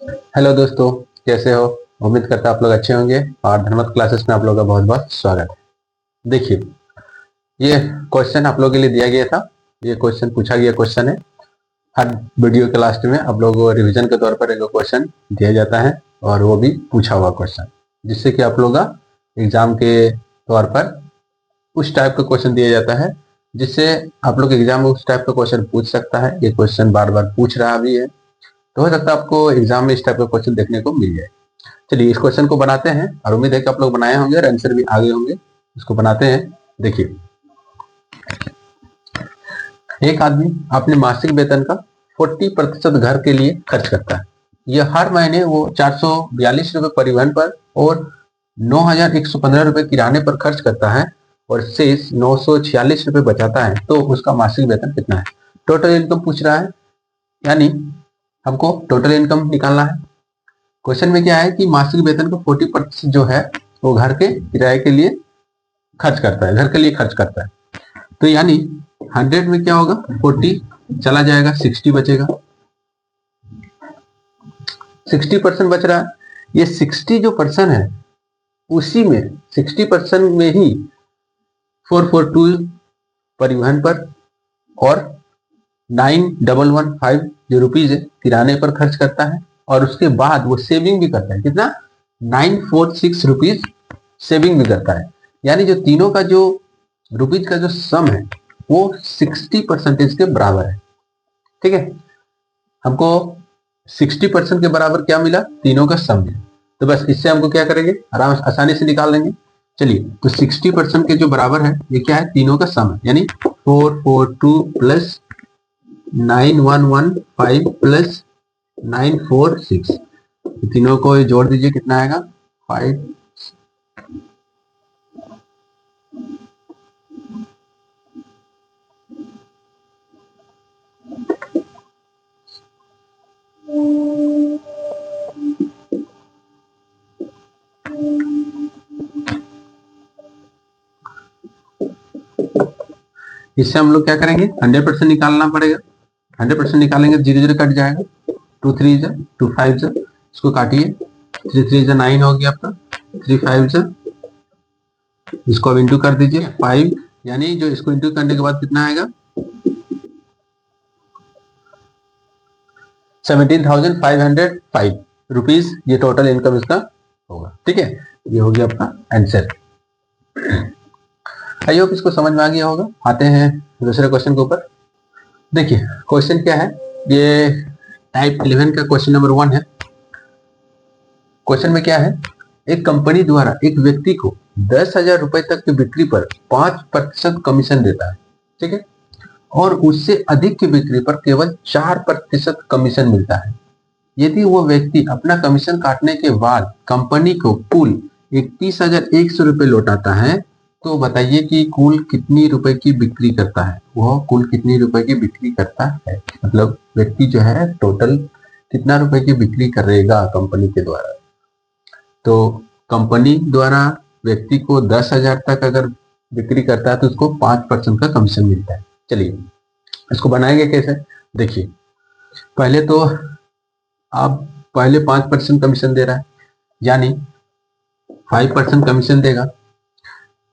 Hello दोस्तों, कैसे हो? उम्मीद करता आप लोग अच्छे होंगे और धर्मत क्लासेस में आप लोगों का बहुत बहुत स्वागत है। देखिए, ये क्वेश्चन आप लोगों के लिए दिया गया था। ये क्वेश्चन पूछा गया क्वेश्चन है। हर वीडियो के लास्ट में आप लोगों को रिवीजन के तौर पर एक क्वेश्चन दिया जाता है और वो भी पूछा हुआ क्वेश्चन, जिससे कि आप लोग का एग्जाम के तौर पर उस टाइप का क्वेश्चन दिया जाता है, जिससे आप लोग एग्जाम में उस टाइप का क्वेश्चन पूछ सकता है। ये क्वेश्चन बार बार पूछ रहा भी है, तो हो सकता है आपको एग्जाम में इस टाइप का क्वेश्चन देखने को मिल जाए। चलिए इस क्वेश्चन को बनाते हैं और उम्मीद है कि आप लोग बनाए होंगे और आंसर भी आगे होंगे। इसको बनाते हैं। देखिए, एक आदमी अपने मासिक वेतन का 40% घर के लिए खर्च करता है। यह हर महीने वो 442 रुपए परिवहन पर और 9115 रुपए किराने पर खर्च करता है और शेष 946 रुपए बचाता है, तो उसका मासिक वेतन कितना है? टोटल इनकम पूछ रहा है, यानी हमको टोटल इनकम निकालना है। क्वेश्चन में क्या है कि मासिक वेतन का 40% जो है वो घर के किराए के लिए खर्च करता है, घर के लिए खर्च करता है। तो यानी 100 में क्या होगा, 40 चला जाएगा, 60 बचेगा। 60% बच रहा है। ये 60 जो पर्सन है, उसी में 60% में ही 442 परिवहन पर और 9115 जो रुपीज है किराने पर खर्च करता है, और उसके बाद वो सेविंग भी करता है। कितना? 946 रुपीज सेविंग भी करता है। यानी जो तीनों का जो रुपीज का जो सम है वो 60% के बराबर है। ठीक है, हमको 60% के बराबर क्या मिला? तीनों का सम मिला। तो बस इससे हमको क्या करेंगे, आराम आसानी से निकाल लेंगे। चलिए, तो 60% के जो बराबर है ये क्या है? तीनों का सम है, यानी 442 प्लस 9115 प्लस 946, तीनों को जोड़ दीजिए, कितना आएगा? 5। इससे हम लोग क्या करेंगे, 100% निकालना पड़ेगा। 100% निकालेंगे, 0 0 कट जाएगा। 2 3 जा 2 5 जा, इसको काटिए। 3 3 जा 9 हो गया आपका। 3 5 जा, इसको अब इंटू कर दीजिए 5, यानी जो इसको इंटू करने के बाद कितना आएगा? 17,505 रुपीज ये टोटल इनकम इसका होगा। ठीक है, ये हो गया आपका आंसर। आई होप इसको समझ में आ गया होगा। आते हैं दूसरे क्वेश्चन के ऊपर। देखिए, क्वेश्चन क्या है, ये टाइप 11 का क्वेश्चन नंबर 1 है। क्वेश्चन में क्या है, एक कंपनी द्वारा एक व्यक्ति को 10,000 रुपए तक की बिक्री पर 5% कमीशन देता है। ठीक है, और उससे अधिक की बिक्री पर केवल 4% कमीशन मिलता है। यदि वो व्यक्ति अपना कमीशन काटने के बाद कंपनी को कुल 31,100 रुपए लौटाता है, तो बताइए कि कुल कितनी रुपए की बिक्री करता है? वह कुल कितनी रुपए की बिक्री करता है, मतलब व्यक्ति जो है टोटल कितना रुपए की बिक्री करेगा कंपनी के द्वारा। तो कंपनी द्वारा व्यक्ति को 10,000 तक अगर बिक्री करता है तो उसको 5% का कमीशन मिलता है। चलिए इसको बनाएंगे कैसे। देखिए, पहले तो आप पहले 5% कमीशन दे रहा है, यानी 5% कमीशन देगा।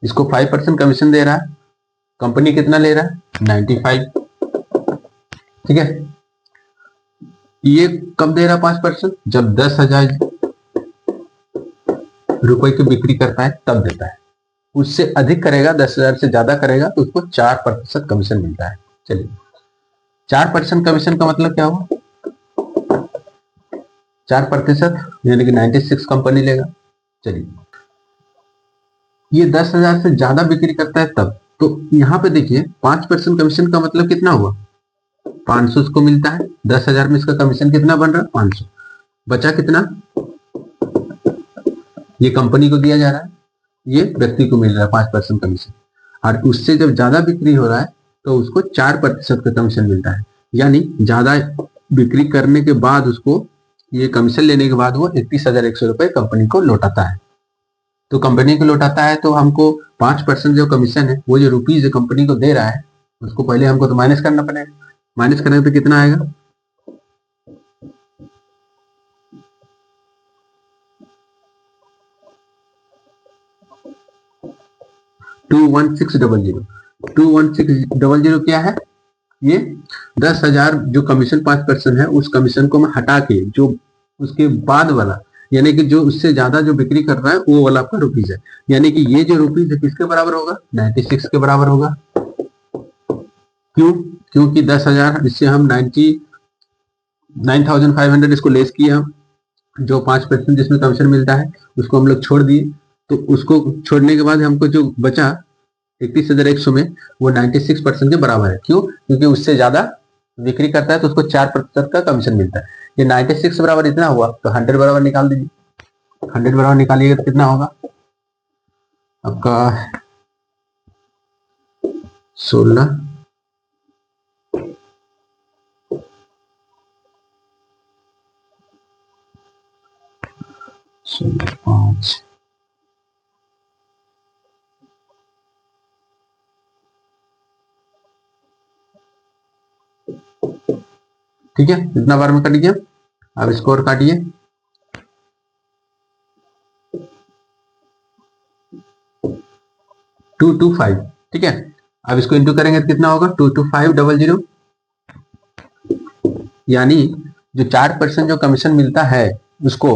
इसको 5% कमीशन दे रहा है, कंपनी कितना ले रहा है? 95। ठीक है, ये कब दे रहा है 5%? जब 10,000 रुपए की बिक्री करता है तब देता है। उससे अधिक करेगा, 10,000 से ज्यादा करेगा तो उसको 4% कमीशन मिलता है। चलिए, 4% कमीशन का मतलब क्या हुआ? 4% यानी कि 96 कंपनी लेगा। चलिए, ये 10,000 से ज्यादा बिक्री करता है तब, तो यहाँ पे देखिए 5% कमीशन का मतलब कितना हुआ? 500 उसको मिलता है। 10,000 में इसका कमीशन कितना बन रहा है? 500। बचा कितना? ये कंपनी को दिया जा रहा है, ये व्यक्ति को मिल रहा है 5% कमीशन। और उससे जब ज्यादा बिक्री हो रहा है तो उसको 4% का कमीशन मिलता है। यानी ज्यादा बिक्री करने के बाद उसको, ये कमीशन लेने के बाद वो 31,100 रुपए कंपनी को लौटाता है। तो कंपनी को लौटाता है तो हमको 5% जो कमीशन है, वो जो रुपीज कंपनी को दे रहा है, उसको पहले हमको तो माइनस करना पड़ेगा। माइनस करने पे कितना आएगा? 21600। 21600 क्या है? ये 10,000 जो कमीशन 5% है उस कमीशन को मैं हटा के जो उसके बाद वाला, यानी कि जो उससे ज्यादा जो बिक्री कर रहा है वो वाला आपका रुपीज है, यानी कि ये जो रुपीज है किसके बराबर होगा? 96 के बराबर होगा। क्यों? क्योंकि 10,000 इससे हम 9,500 इसको लेस किया हम, जो 5% जिसमें कमीशन मिलता है उसको हम लोग छोड़ दिए, तो उसको छोड़ने के बाद हमको जो बचा 31,100 में वो 96% के बराबर है। क्यों? क्योंकि उससे ज्यादा बिक्री करता है तो उसको 4% का कमीशन मिलता है। ये 96 बराबर इतना हुआ तो 100 बराबर निकाल दीजिए। 100 बराबर निकालिएगा तो कितना होगा आपका? 16 5। ठीक है, इतना बार में काटिए। अब स्कोर काटिए। 225। ठीक है, अब इसको इंटू करेंगे तो कितना होगा? 22500, यानी जो 4% जो कमीशन मिलता है उसको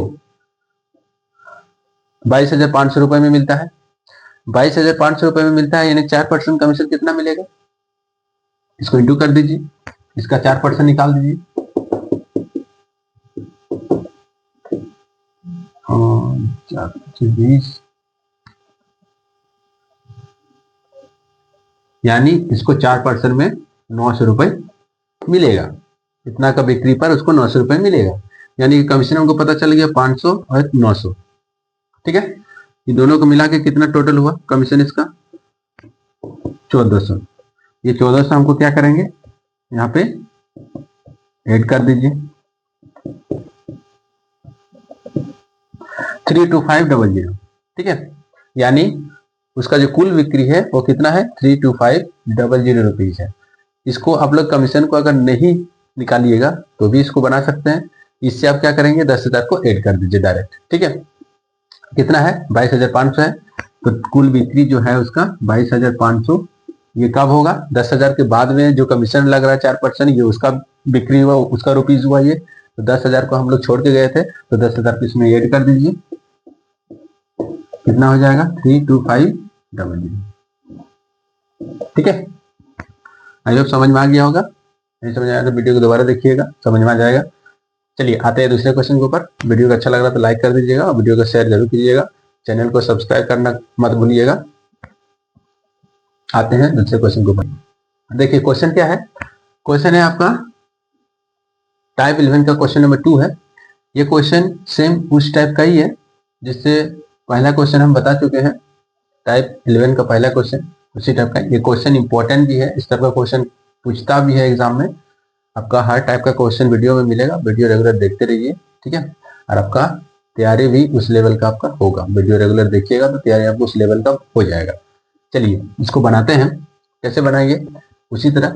22,500 रुपए में मिलता है। 22,500 रुपए में मिलता है, यानी 4% कमीशन कितना मिलेगा? इसको इंटू कर दीजिए, इसका 4% निकाल दीजिए। 420, यानी इसको 4% में 900 रुपए मिलेगा। इतना का बिक्री पर उसको 900 रुपए मिलेगा, यानी कमीशन हमको पता चल गया 500 और 900। ठीक है, ये दोनों को मिला के कितना टोटल हुआ कमीशन इसका? 1400। ये 1400 हमको क्या करेंगे? यहाँ पे ऐड कर दीजिए। 32500। ठीक है, यानी उसका जो कुल बिक्री है वो कितना है? 32500 रुपीज है। इसको आप लोग कमीशन को अगर नहीं निकालिएगा तो भी इसको बना सकते हैं। इससे आप क्या करेंगे? 10,000 को ऐड कर दीजिए डायरेक्ट। ठीक है, कितना है? 22,500 है, तो कुल बिक्री जो है उसका 22,500। ये कब होगा? 10,000 के बाद में जो कमीशन लग रहा है 4%, ये उसका बिक्री हुआ, उसका रुपीज हुआ ये। तो 10,000 को हम लोग छोड़ के गए थे, तो 10,000 को इसमें ऐड कर दीजिए। कितना हो जाएगा? 32500। ठीक है, आई होप समझ में आ गया होगा। नहीं समझ आया तो वीडियो को दोबारा देखिएगा, समझ में आ जाएगा। चलिए आते हैं दूसरे क्वेश्चन के ऊपर। वीडियो को अच्छा लग रहा तो लाइक कर दीजिएगा और वीडियो को शेयर जरूर कीजिएगा। चैनल को सब्सक्राइब करना मत भूलिएगा। आते हैं दूसरे क्वेश्चन के ऊपर। देखिए क्वेश्चन क्या है? क्वेश्चन है आपका टाइप 11 का क्वेश्चन नंबर 2 है। ये क्वेश्चन सेम उस टाइप का ही है जिससे पहला क्वेश्चन हम बता चुके हैं। टाइप 11 का पहला क्वेश्चन उसी टाइप का। ये क्वेश्चन इंपॉर्टेंट भी है, इस टाइप का क्वेश्चन पूछता भी है एग्जाम में। आपका हर टाइप का क्वेश्चन वीडियो में मिलेगा, वीडियो रेगुलर देखते रहिए। ठीक है, और आपका तैयारी भी उस लेवल का आपका होगा। वीडियो रेगुलर देखिएगा तो तैयारी आपको उस लेवल का हो जाएगा। चलिए इसको बनाते हैं। कैसे बनाएंगे? उसी तरह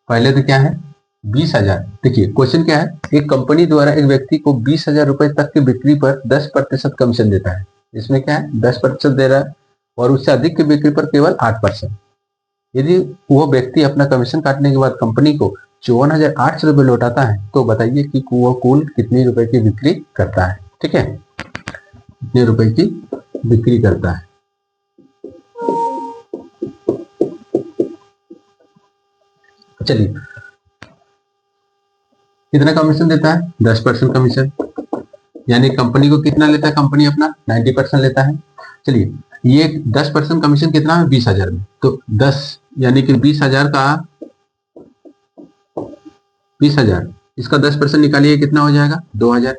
पहले तो क्या है? 20,000। देखिए क्वेश्चन क्या है? एक कंपनी द्वारा एक व्यक्ति को 20,000 रुपए तक की बिक्री पर 10% कमीशन देता है। इसमें क्या है? 10% दे रहा है और उससे अधिक की बिक्री पर केवल 8%। यदि वो व्यक्ति अपना कमीशन काटने के बाद कंपनी को 54,800 रुपए लौटाता है तो बताइए कि वो कुल कितनी रुपए की बिक्री करता है। ठीक है, कितने रुपए की बिक्री करता है। चलिए, कितना कमीशन देता है? 10% कमीशन, यानी कंपनी को कितना लेता है? कंपनी अपना 90% लेता है। चलिए, ये 10% कमीशन कितना है? 20,000 में, तो 10 यानी कि 20,000 का 20,000, इसका 10% निकालिए, कितना हो जाएगा? 2,000।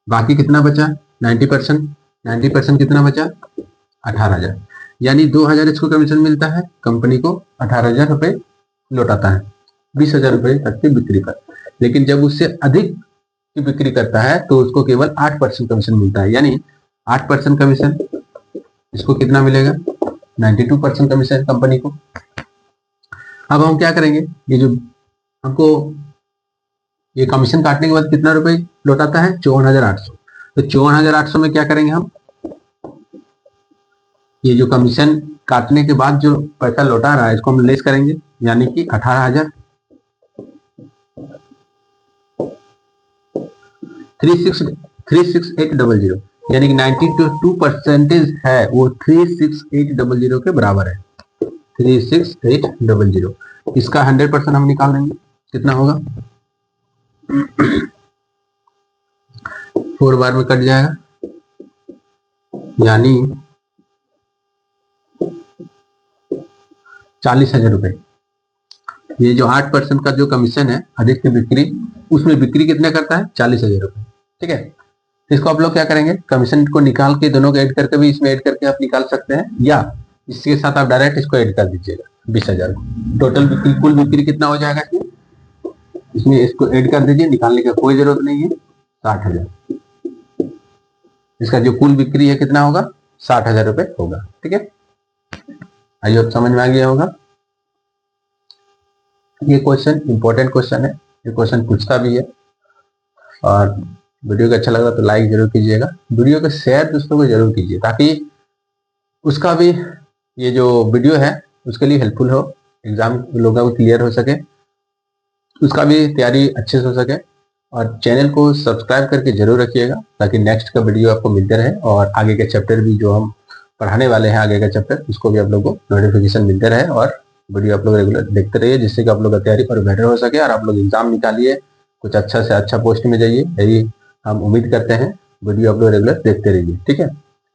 बाकी कितना बचा? 90%। 90% कितना बचा? 18,000। यानी 2,000 इसको कमीशन मिलता है, कंपनी को 18,000 रुपए लौटाता है 20,000 रुपए तक की बिक्री पर। लेकिन जब उससे अधिक की बिक्री करता है तो उसको केवल 8% कमीशन मिलता है, यानी 8% कमीशन। इसको कितना मिलेगा? 92% कमीशन कंपनी को। अब हम क्या करेंगे? ये जो हमको ये कमीशन काटने के बाद कितना रुपए लौटाता है? 54,800। तो 54,800 में क्या करेंगे हम? ये जो कमीशन काटने के बाद जो पैसा लौटा रहा है इसको हम लेस करेंगे, यानी कि 18,000। 36800, यानी कि 92% है वो 36800 के बराबर है। 36800 इसका 100% हम निकाल देंगे, कितना होगा 4 बार में कट जाएगा, यानी 40,000 रुपए। ये जो 8% का जो कमीशन है अधिक की बिक्री, उसमें बिक्री कितने करता है 40,000 रुपए। ठीक है, इसको आप लोग क्या करेंगे, कमीशन को निकाल के दोनों को ऐड करके भी इसमें ऐड करके आप निकाल सकते हैं, या इसके साथ आप डायरेक्ट इसको ऐड कर दीजिएगा 20,000 को। टोटल बिक्री, कुल बिक्री कितना हो जाएगा इसमें इसको ऐड कर दीजिए, निकालने की कोई जरूरत नहीं है, 60,000। इसका जो कुल बिक्री है कितना होगा 60,000 रुपए होगा। ठीक है, आई होप समझ में आ गया होगा। ये क्वेश्चन इंपॉर्टेंट क्वेश्चन है, ये क्वेश्चन पूछता भी है। और वीडियो को अच्छा लगा तो लाइक जरूर कीजिएगा, वीडियो को शेयर दोस्तों को जरूर कीजिए, ताकि उसका भी ये जो वीडियो है उसके लिए हेल्पफुल हो, एग्जाम लोगों को क्लियर हो सके, उसका भी तैयारी अच्छे से हो सके। और चैनल को सब्सक्राइब करके जरूर रखिएगा, ताकि नेक्स्ट का वीडियो आपको मिलते रहे, और आगे के चैप्टर भी जो हम पढ़ाने वाले हैं आगे का चैप्टर, उसको भी आप लोगों को नोटिफिकेशन मिलते रहे, और वीडियो आप लोग रेगुलर देखते रहिए, जिससे कि आप लोग का तैयारी और बेटर हो सके, और आप लोग एग्जाम निकालिए, कुछ अच्छा से अच्छा पोस्ट में जाइए, यही हम उम्मीद करते हैं। वीडियो आप लोग रेगुलर देखते रहिए। ठीक है,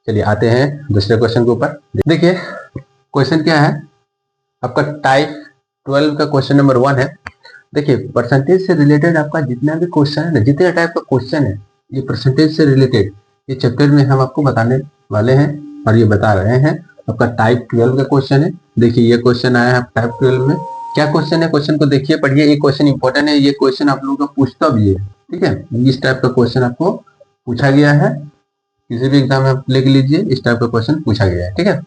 चलिए आते हैं दूसरे क्वेश्चन के ऊपर। देखिए क्वेश्चन क्या है आपका, टाइप 12 का क्वेश्चन नंबर 1 है। देखिए परसेंटेज से रिलेटेड आपका जितना भी क्वेश्चन है ना, जितने टाइप का क्वेश्चन है ये परसेंटेज से रिलेटेड, ये चैप्टर में हम आपको बताने वाले हैं, और ये बता रहे हैं। आपका टाइप 12 का क्वेश्चन है। देखिए ये क्वेश्चन आया है टाइप 12 में, क्या क्वेश्चन है, क्वेश्चन को देखिए, पढ़िए। ये क्वेश्चन इंपॉर्टेंट है, ये क्वेश्चन आप लोगों का पूछता भी है। ठीक है, इस टाइप का क्वेश्चन आपको पूछा गया है, किसी भी एग्जाम में आप लिख लीजिए, इस टाइप का क्वेश्चन पूछा गया है। ठीक है,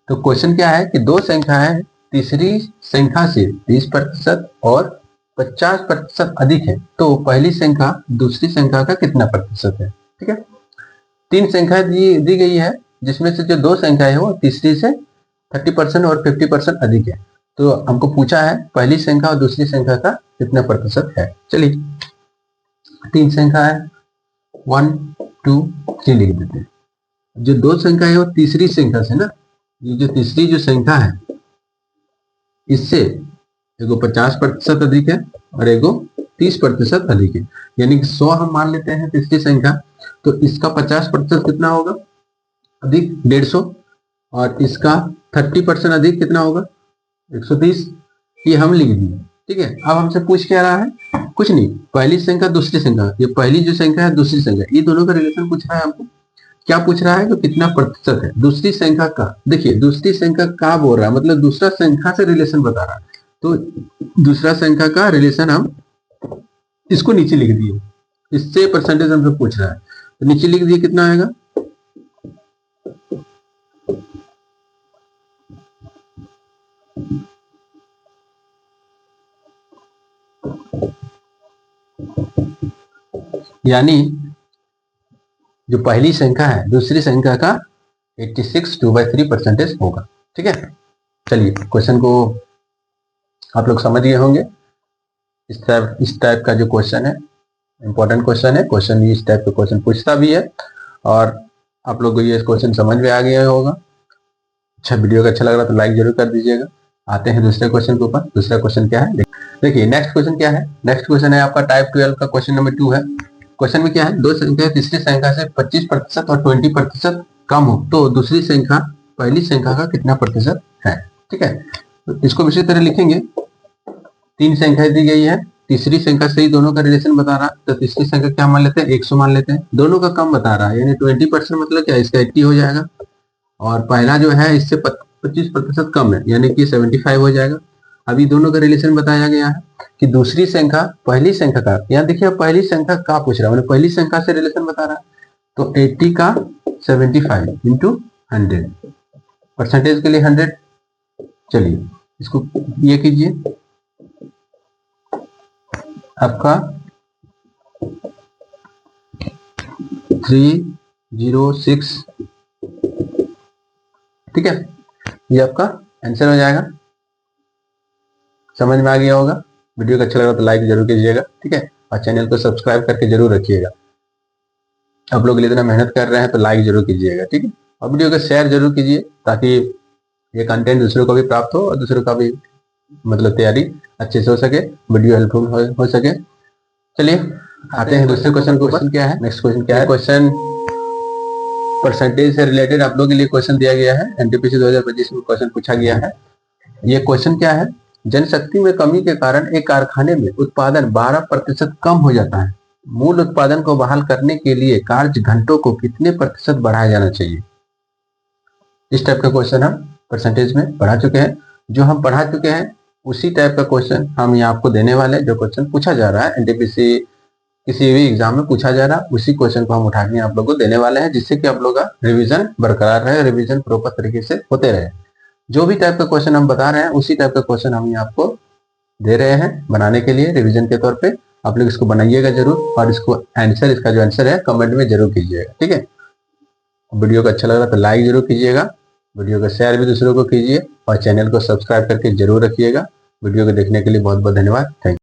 तो क्वेश्चन क्या है कि दो संख्याएं तीसरी संख्या से 30% और 50% अधिक है, तो पहली संख्या दूसरी संख्या का कितना प्रतिशत है। ठीक है, तीन संख्या दी गई है, जिसमें से जो दो संख्या है वो तीसरी से 30% और 50% अधिक है। तो हमको पूछा है पहली संख्या और दूसरी संख्या का कितना प्रतिशत है। चलिए तीन संख्या है 1 2 3 लिख देते हैं। जो दो संख्या है वो तीसरी संख्या से ना, ये जो तीसरी जो संख्या है इससे एगो 50% अधिक है और एगो 30% अधिक है, यानी कि 100 हम मान लेते हैं तीसरी संख्या, तो इसका 50% कितना होगा अधिक 150, और इसका 30% अधिक कितना होगा 130। ये हम लिख दिए। ठीक है, अब हमसे पूछ क्या रहा है, कुछ नहीं, पहली संख्या दूसरी संख्या, ये पहली जो संख्या है दूसरी संख्या, ये दोनों का रिलेशन पूछ रहा है हमको। क्या पूछ रहा है कि कितना प्रतिशत है दूसरी संख्या का। देखिए दूसरी संख्या का बोल रहा है, मतलब दूसरा संख्या से रिलेशन बता रहा है, तो दूसरा संख्या का रिलेशन हम इसको नीचे लिख दिए, इससे परसेंटेज हमसे पूछ रहा है, तो नीचे लिख दिए, कितना आएगा यानी जो पहली संख्या है दूसरी संख्या का 86 2/3% होगा। ठीक है, चलिए क्वेश्चन को आप लोग समझ गए होंगे। इस टाइप का जो क्वेश्चन है इंपॉर्टेंट क्वेश्चन है, क्वेश्चन इस टाइप का क्वेश्चन पूछता भी है, और आप लोग को ये क्वेश्चन समझ में आ गया होगा। अच्छा, वीडियो का अच्छा लग रहा तो लाइक जरूर कर दीजिएगा। आते हैं दूसरे क्वेश्चन के ऊपर। दूसरा क्वेश्चन क्या है देखिए, नेक्स्ट क्वेश्चन क्या है, नेक्स्ट क्वेश्चन है आपका टाइप 12 का क्वेश्चन नंबर 2 है। क्वेश्चन में क्या है, दो संख्या तीसरी संख्या से 25% और 20% कम हो, तो दूसरी संख्या पहली संख्या का कितना प्रतिशत है। ठीक है, तो इसको इसी तरह लिखेंगे, तीन संख्या दी गई है, तीसरी संख्या से ही दोनों का रिलेशन बता रहा है, तो तीसरी संख्या क्या मान लेते हैं 100 मान लेते हैं, दोनों का कम बता रहा है, यानी 20% मतलब क्या, इसका 80 हो जाएगा, और पहला जो है इससे 25% कम है, यानी कि 75 हो जाएगा। अभी दोनों का रिलेशन बताया गया है कि दूसरी संख्या पहली संख्या का, यहाँ देखिए पहली संख्या का पूछ रहा है, मतलब पहली संख्या से रिलेशन बता रहा है, तो 80 का 75 इंटू 100, परसेंटेज के लिए 100। चलिए इसको ये कीजिए, आपका 306 ठीक है, ये आपका आंसर हो जाएगा। समझ में आ गया होगा। वीडियो को अच्छा लगा तो लाइक जरूर कीजिएगा, ठीक है, और चैनल को सब्सक्राइब करके जरूर रखिएगा। आप लोग इतना मेहनत कर रहे हैं तो लाइक जरूर कीजिएगा, ठीक है, और वीडियो को शेयर जरूर कीजिए ताकि ये कंटेंट दूसरों को भी प्राप्त हो और दूसरों का भी मतलब तैयारी अच्छे से हो सके, वीडियो हेल्पफुल हो सके। चलिए आते हैं दूसरे क्वेश्चन के ऊपर। क्या है नेक्स्ट क्वेश्चन? क्या है क्वेश्चन? परसेंटेज से रिलेटेड आप लोगों के लिए क्वेश्चन दिया गया है। एनटीपीसी 2025 में क्वेश्चन पूछा गया है। ये क्वेश्चन क्या है? जनशक्ति में कमी के कारण एक कारखाने में उत्पादन 12% कम हो जाता है। मूल उत्पादन को बहाल करने के लिए कार्य घंटों को कितने प्रतिशत बढ़ाया जाना चाहिए? इस टाइप का क्वेश्चन हम परसेंटेज में पढ़ा चुके हैं। जो हम पढ़ा चुके हैं उसी टाइप का क्वेश्चन हम यहाँ आपको देने वाले हैं। जो क्वेश्चन पूछा जा रहा है एनटीपीसी किसी भी एग्जाम में पूछा जा रहा है, उसी क्वेश्चन को हम उठा के आप लोगों को देने वाले हैं, जिससे कि आप लोग का रिवीजन बरकरार रहे, रिवीजन प्रॉपर तरीके से होते रहे। जो भी टाइप का क्वेश्चन हम बता रहे हैं उसी टाइप का क्वेश्चन हम यहाँ आपको दे रहे हैं बनाने के लिए रिवीजन के तौर पे। आप लोग इसको बनाइएगा जरूर और इसको आंसर, इसका जो आंसर है कमेंट में जरूर कीजिएगा, ठीक है। वीडियो को अच्छा लग रहा तो लाइक जरूर कीजिएगा, वीडियो को शेयर भी दूसरों को कीजिए और चैनल को सब्सक्राइब करके जरूर रखिएगा। वीडियो को देखने के लिए बहुत बहुत धन्यवाद। Thank you.